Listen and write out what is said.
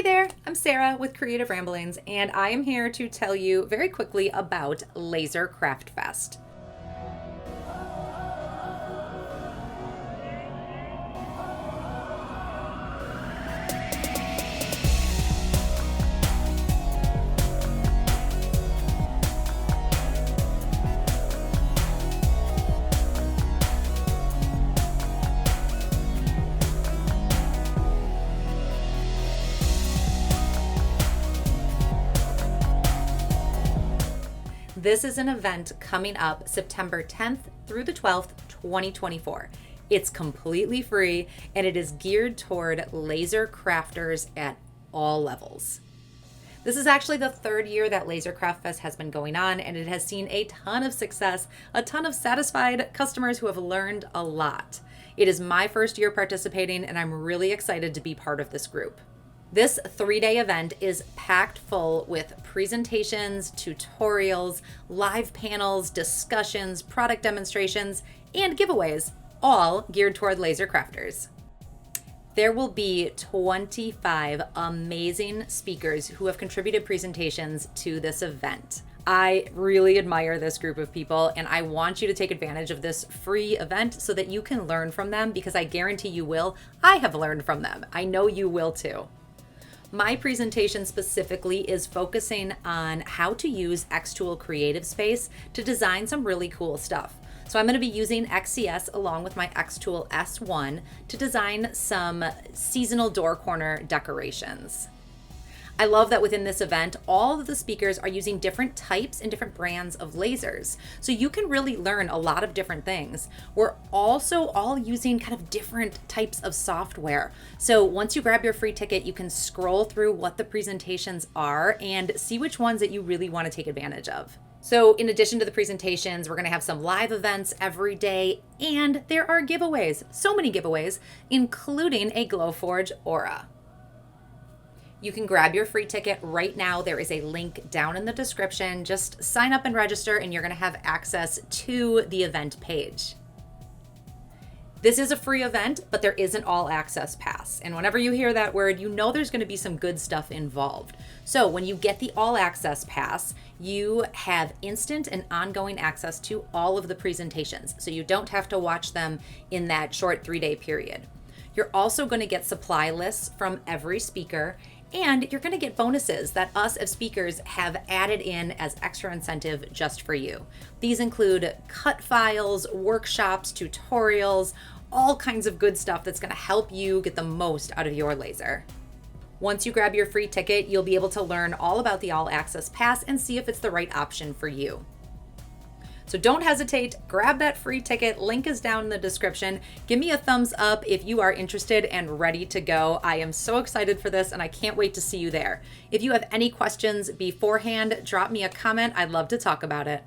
Hey there, I'm Sarah with Creative Ramblings, and I am here to tell you very quickly about Laser Craft Fest. This is an event coming up September 10th through the 12th, 2024. It's completely free and it is geared toward laser crafters at all levels. This is actually the third year that Laser Craft Fest has been going on, and it has seen a ton of success, a ton of satisfied customers who have learned a lot. It is my first year participating, and I'm really excited to be part of this group. This 3-day event is packed full with presentations, tutorials, live panels, discussions, product demonstrations, and giveaways, all geared toward laser crafters. There will be 25 amazing speakers who have contributed presentations to this event. I really admire this group of people, and I want you to take advantage of this free event so that you can learn from them, because I guarantee you will. I have learned from them. I know you will too. My presentation specifically is focusing on how to use Xtool Creative Space to design some really cool stuff. So I'm going to be using XCS along with my Xtool S1 to design some seasonal door corner decorations. I love that within this event, all of the speakers are using different types and different brands of lasers. So you can really learn a lot of different things. We're also all using kind of different types of software. So once you grab your free ticket, you can scroll through what the presentations are and see which ones that you really want to take advantage of. So in addition to the presentations, we're going to have some live events every day, and there are giveaways, so many giveaways, including a Glowforge Aura. You can grab your free ticket right now. There is a link down in the description. Just sign up and register, and you're going to have access to the event page. This is a free event, but there is an all access pass. And whenever you hear that word, you know there's going to be some good stuff involved. So when you get the all access pass, you have instant and ongoing access to all of the presentations. So you don't have to watch them in that short 3-day period. You're also going to get supply lists from every speaker, and you're going to get bonuses that us as speakers have added in as extra incentive just for you. These include cut files, workshops, tutorials, all kinds of good stuff that's going to help you get the most out of your laser. Once you grab your free ticket, you'll be able to learn all about the All Access Pass and see if it's the right option for you. So don't hesitate, grab that free ticket. Link is down in the description. Give me a thumbs up if you are interested and ready to go. I am so excited for this and I can't wait to see you there. If you have any questions beforehand, drop me a comment. I'd love to talk about it.